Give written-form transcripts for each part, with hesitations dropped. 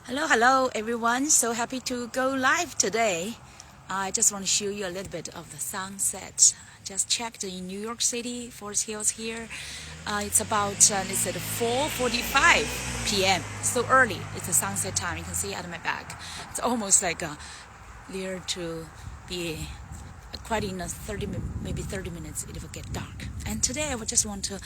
Hello everyone. So happy to go live today. I just want to show you a little bit of the sunset. Just checked in New York City, Forest Hills here. It's about it's at 4:45 p.m. So early. It's the sunset time. You can see at my back. It's almost like near to be quite in maybe 30 minutes it will get dark. And today I just want to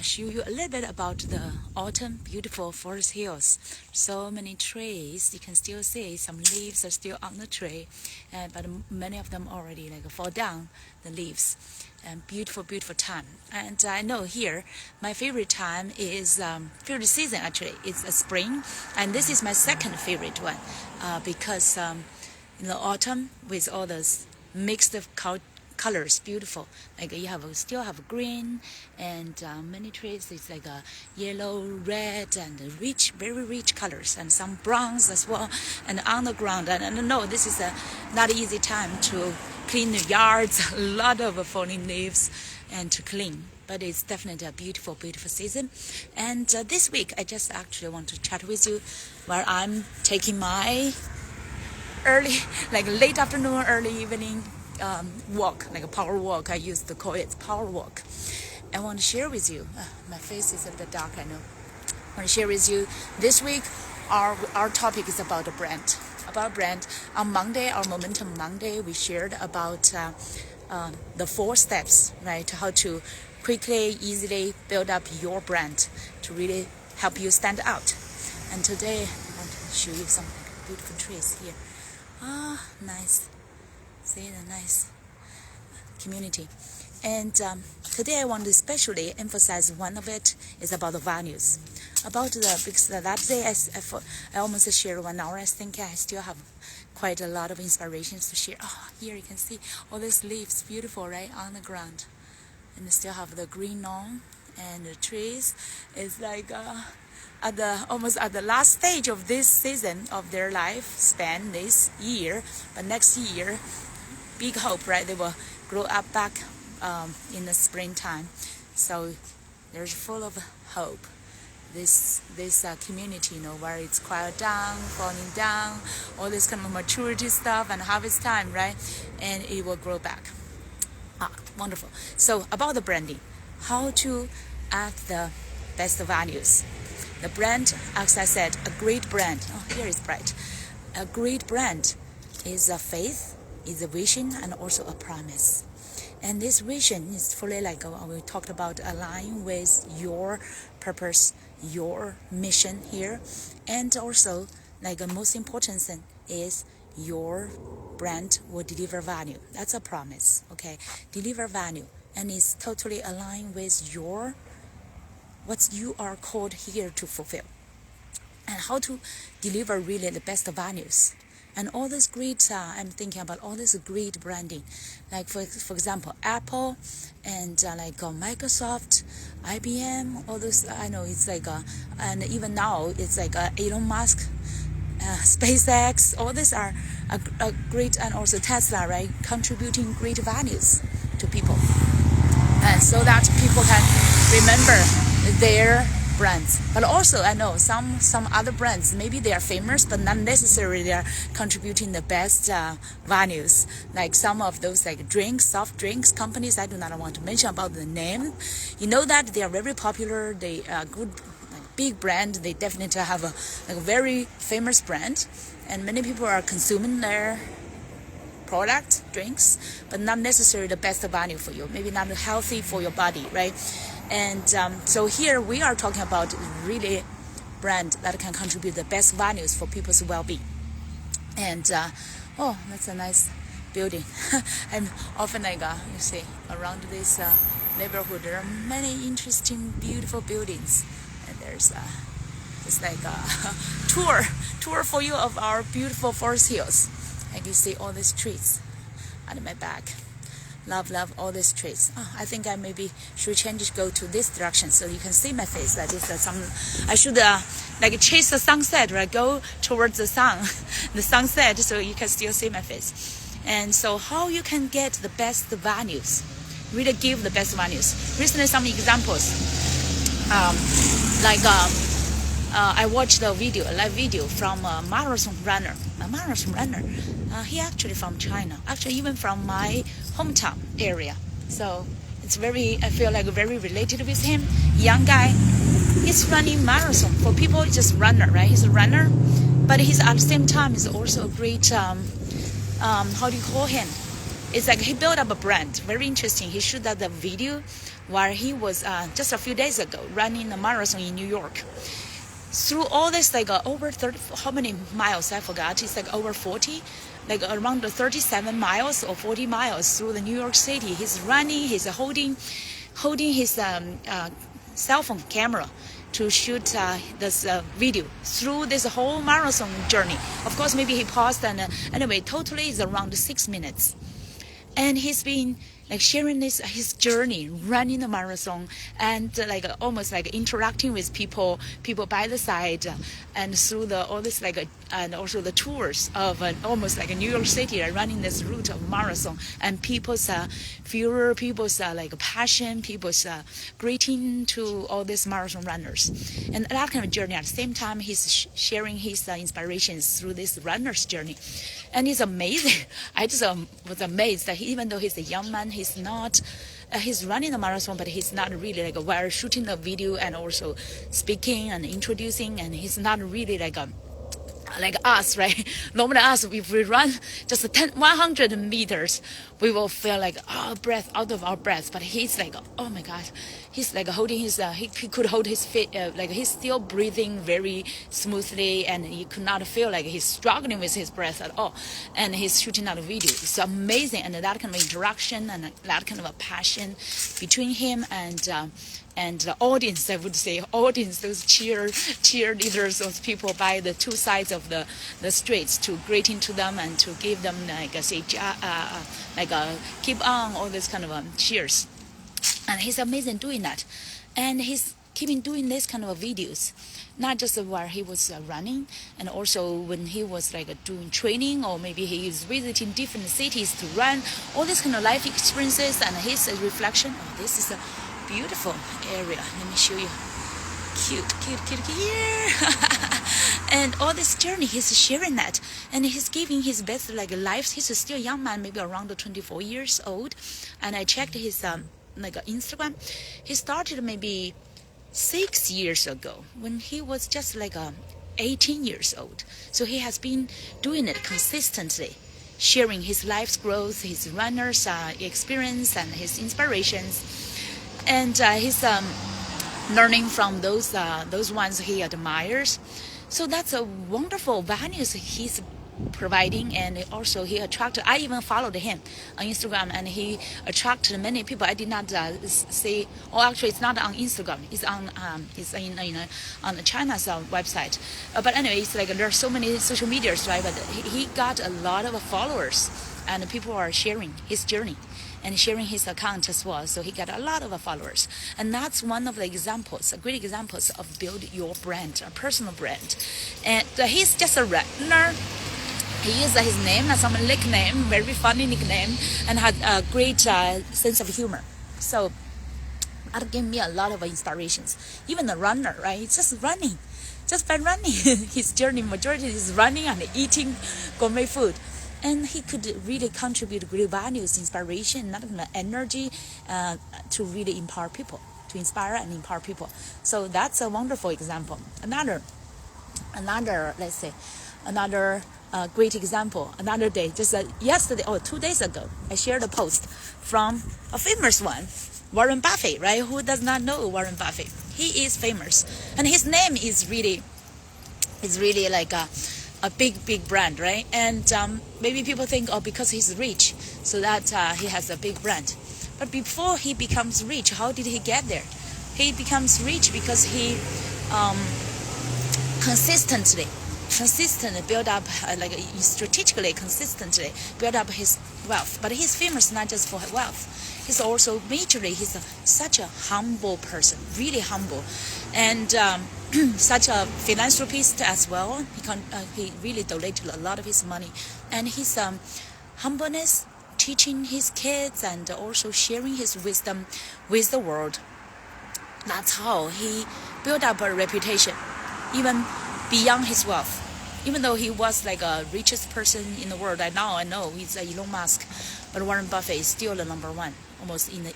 show you a little bit about the autumn beautiful Forest Hills. So many trees, you can still see some leaves are still on the tree, but many of them already fall down, the leaves. And beautiful time. And I know here my favorite time is favorite season actually it's spring, and this is my second favorite one because in the autumn with all those mixed of colors, beautiful. Like you still have green and many trees. It's like a yellow, red, and very rich colors, and some browns as well. And on the ground, and no, this is not an easy time to clean the yards. A lot of falling leaves and to clean. But it's definitely a beautiful season. And this week, I just actually want to chat with you where I'm taking my early, late afternoon, early evening walk, like a power walk. I used to call it power walk. I want to share with you. My face is a bit dark, I know. I want to share with you this week. Our topic is about a brand. About brand. On Monday, our Momentum Monday, we shared about the 4 steps, right? How to quickly, easily build up your brand to really help you stand out. And today, I want to show you some beautiful trees here. Nice. See the nice community. And today I want to especially emphasize one of it is about the values. Because that day I almost shared 1 hour. I think I still have quite a lot of inspirations to share. Here you can see all these leaves, beautiful, right, on the ground. And they still have the green lawn and the trees. It's like almost at the last stage of this season of their lifespan this year, but next year, big hope, right? They will grow up back in the springtime. So there's full of hope. This community, where it's quiet down, falling down, all this kind of maturity stuff and harvest time, right? And it will grow back. Wonderful. So about the branding, how to add the best values. The brand, as I said, a great brand. Here is bright. A great brand is a faith, is a vision, and also a promise. And this vision is fully we talked about align with your purpose, your mission here. And also, the most important thing is your brand will deliver value. That's a promise, okay? Deliver value. And it's totally aligned with what you are called here to fulfill, and how to deliver really the best values. And all this great, I'm thinking about all this great branding, like for example, Apple and Microsoft, IBM, all those. I know it's and even now it's Elon Musk, SpaceX. All these are a great, and also Tesla, right, contributing great values to people, and so that people can remember their brands. But also I know some other brands, maybe they are famous but not necessarily they are contributing the best values, like some of those soft drinks companies. I do not want to mention about the name. You know that they are very popular, they are good, big brand. They definitely have a very famous brand, and many people are consuming their product, drinks, but not necessarily the best value for you, maybe not healthy for your body, right? And so here we are talking about really brand that can contribute the best values for people's well-being. And that's a nice building. I'm often you see around this neighborhood there are many interesting, beautiful buildings, and there's just a tour for you of our beautiful Forest Hills. And you see all these trees at my back. Love all these trees. I think I maybe should go to this direction so you can see my face. That is I should chase the sunset, right? Go towards the sunset, so you can still see my face. And so how you can get the best values, really give the best values. Recently, some examples, I watched a live video from a marathon runner. He actually from China, actually even from my hometown area. So it's I feel like very related with him. Young guy, he's running marathon. For people, just runner, right? He's a runner, but he's at the same time is also a great, how do you call him? It's like he built up a brand. Very interesting. He shot that the video while he was just a few days ago running a marathon in New York. Through all this, like over 30, how many miles? I forgot. It's like over 40, like around 37 miles or 40 miles through the New York City. He's running. He's holding his cell phone camera to shoot this video through this whole marathon journey. Of course, maybe he paused and anyway, totally is around 6 minutes. And he's been like sharing his journey running the marathon and like almost like interacting with people by the side and through all this like and also the tours of almost like a New York City running this route of marathon and people's furor, people's like passion, people's greeting to all these marathon runners, and that kind of journey. At the same time, he's sharing his inspirations through this runner's journey. And it's amazing. I just was amazed that even though he's a young man, he's not, he's running a marathon, but he's not really like while shooting the video and also speaking and introducing, and he's not really like us, right? Normally us, if we run just 100 meters, we will feel like breath out of our breath. But he's like, oh my God, he's like holding his, he could hold his feet, like he's still breathing very smoothly, and he could not feel like he's struggling with his breath at all. And he's shooting out a video. It's amazing, and that kind of interaction and that kind of a passion between him and the audience, I would say, audience, those cheerleaders, those people by the two sides of the streets, to greeting to them and to give them like say keep on, all this kind of cheers. And he's amazing doing that, and he's keeping doing this kind of videos, not just while he was running, and also when he was like doing training, or maybe he is visiting different cities to run, all these kind of life experiences and his reflection. Oh, this is a beautiful area. Let me show you. Cute here. And all this journey, he's sharing that, and he's giving his best like life. He's still a young man, maybe around 24 years old. And I checked his like Instagram. He started maybe 6 years ago when he was just like 18 years old. So he has been doing it consistently, sharing his life's growth, his runner's experience, and his inspirations. And he's learning from those ones he admires. So that's a wonderful values he's providing, and also he attracted. I even followed him on Instagram, and he attracted many people. I did not see. Oh, actually, it's not on Instagram. It's on on China's website. But anyway, it's like there are so many social medias, right? But he got a lot of followers, and people are sharing his journey and sharing his account as well. So he got a lot of followers. And that's one of the examples, great examples of build your brand, a personal brand. And he's just a runner. He used his name as some nickname, very funny nickname, and had a great sense of humor. So that gave me a lot of inspirations. Even the runner, right? It's just running. Just by running. His journey, majority is running and eating gourmet food. And he could really contribute great values, inspiration, not only energy, to really empower people, to inspire and empower people. So that's a wonderful example. Another, let's say, another great example. Another day, just yesterday or 2 days ago, I shared a post from a famous one, Warren Buffett, right? Who does not know Warren Buffett? He is famous, and his name is really like a big brand, right? And maybe people think, oh, because he's rich, so that he has a big brand. But before he becomes rich, how did he get there? He becomes rich because he consistently build up, strategically, consistently build up his wealth. But he's famous not just for wealth. He's also majorly, he's such a humble person, really humble, and such a philanthropist as well. He really donated a lot of his money, and his humbleness, teaching his kids, and also sharing his wisdom with the world. That's how he built up a reputation. even beyond his wealth. Even though he was like a richest person in the world, I know he's Elon Musk, but Warren Buffett is still the number one, almost in the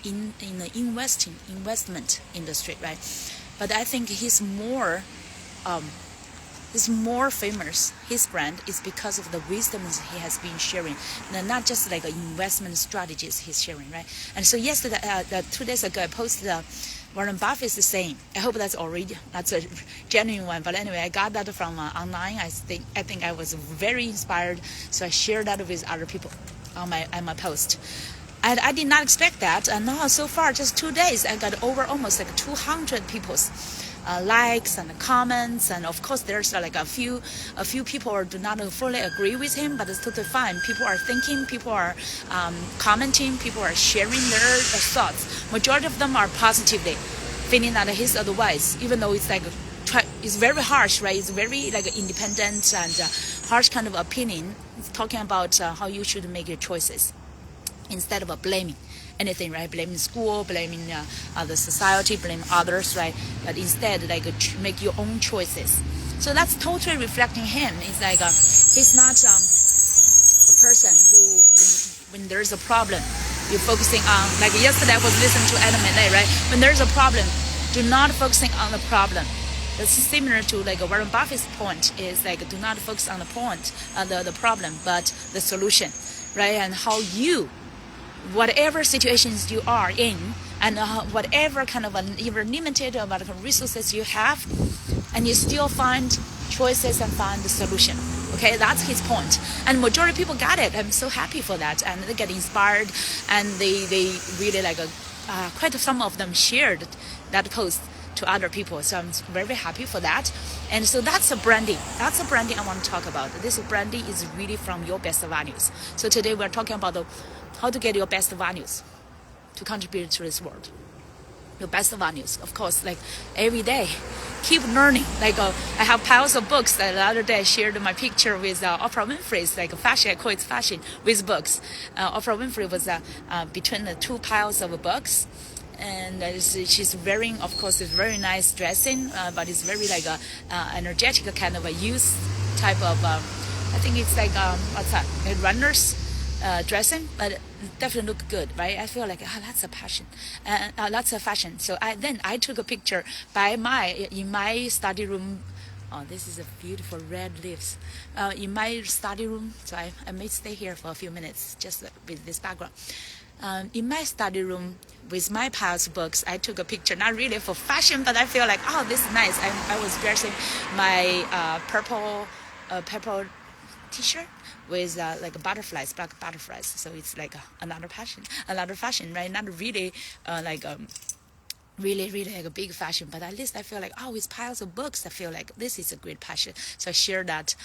investment industry, right? But I think he's more famous. His brand is because of the wisdom he has been sharing, and not just like investment strategies he's sharing, right? And so yesterday, 2 days ago, I posted. Warren Buffett is the same. I hope that's a genuine one. But anyway, I got that from online. I think I was very inspired, so I shared that with other people on my post. And I did not expect that. And now so far, just 2 days, I got over almost like 200 people's likes and comments, and of course there's like a few people who do not fully agree with him, but it's totally fine. People are thinking, people are commenting, people are sharing their thoughts. Majority of them are positively feeling that he's otherwise, even though it's like it's very harsh, right? It's very like independent and harsh kind of opinion. It's talking about how you should make your choices instead of blaming anything, right? Blaming school, blaming the society, blaming others, right? But instead, like make your own choices. So that's totally reflecting him. It's like he's not a person who, when there's a problem, you're focusing on. Like yesterday, I was listening to Adam and right? When there's a problem, do not focusing on the problem. That's similar to like Warren Buffett's point is like do not focus on the point, the problem, but the solution, right? And how you, whatever situations you are in, and whatever kind of even limited amount of resources you have, and you still find choices and find the solution. Okay, that's his point. And majority of people got it. I'm so happy for that, and they get inspired, and they really like quite some of them shared that post to other people. So I'm very happy for that. And so that's a branding. That's a branding I want to talk about. This branding is really from your best values. So today we're talking about how to get your best values to contribute to this world. Your best values, of course, like every day, keep learning. Like I have piles of books. That the other day I shared my picture with Oprah Winfrey's like fashion. I call it fashion with books. Oprah Winfrey was between the two piles of books. And she's wearing, of course, it's very nice dressing, but it's very like energetic kind of a youth type of. I think it's like what's that? A runner's dressing, but it definitely look good, right? I feel like that's a passion, that's a fashion. So I took a picture in my study room. Oh, this is a beautiful red leaves in my study room. So I may stay here for a few minutes just with this background. In my study room with my piles of books, I took a picture, not really for fashion, but I feel like, oh, this is nice. I was dressing my purple t-shirt with like butterflies, black butterflies. So it's like another fashion, right? Not really really like a big fashion, but at least I feel like, oh, with piles of books, I feel like this is a great passion. So I share that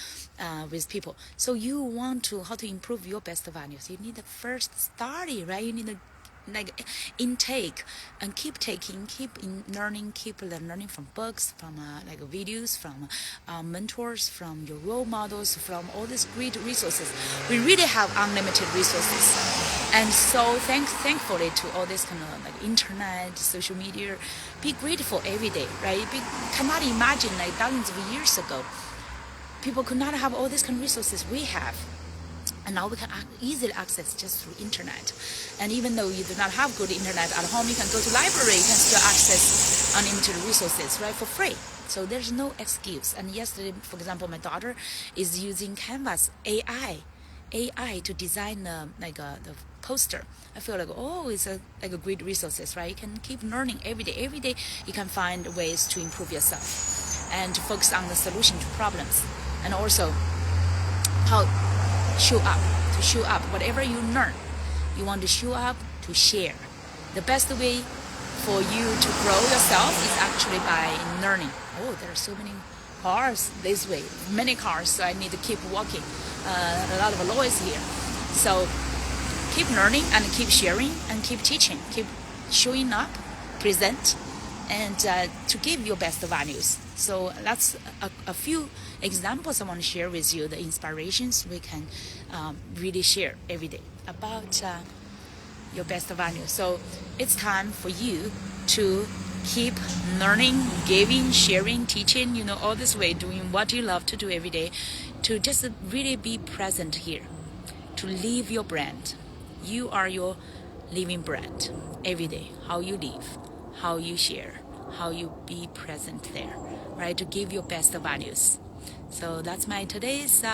with people. So you want to, how to improve your best values, you need to first study, right? You need to like intake and keep taking, learning from books, from like videos, from mentors, from your role models, from all these great resources. We really have unlimited resources, and so thankfully to all this kind of like internet, social media. Be grateful every day, right? Cannot imagine like thousands of years ago, people could not have all these kind of resources we have. And now we can easily access just through internet. And even though you do not have good internet at home, you can go to library, you can still access unlimited resources, right, for free. So there's no excuse. And yesterday, for example, my daughter is using Canvas AI to design the poster. I feel like, oh, it's like a great resources, right? You can keep learning every day. Every day you can find ways to improve yourself and to focus on the solution to problems. And also how show up whatever you learn, you want to show up to share. The best way for you to grow yourself is actually by learning. Oh, there are so many cars this way, many cars, so I need to keep walking. A lot of noise here. So keep learning and keep sharing and keep teaching, keep showing up, present, and to give your best values. So that's a few examples I want to share with you, the inspirations we can really share every day about your best values. So it's time for you to keep learning, giving, sharing, teaching, all this way, doing what you love to do every day, to just really be present here, to live your brand. You are your living brand every day. How you live, how you share, how you be present there, right? To give your best values. So that's my today's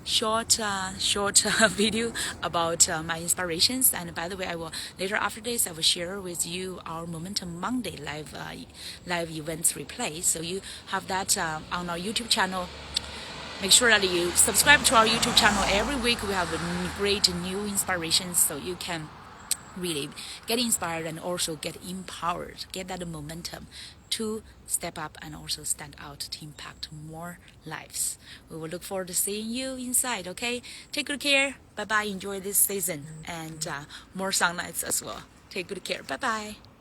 short video about my inspirations. And by the way, I will later after this I will share with you our Momentum Monday live events replay. So you have that on our YouTube channel. Make sure that you subscribe to our YouTube channel. Every week we have great new inspirations, so you can really get inspired and also get empowered, get that momentum to step up and also stand out to impact more lives. We will look forward to seeing you inside, okay? Take good care. Bye-bye. Enjoy this season and more sun nights as well. Take good care. Bye-bye.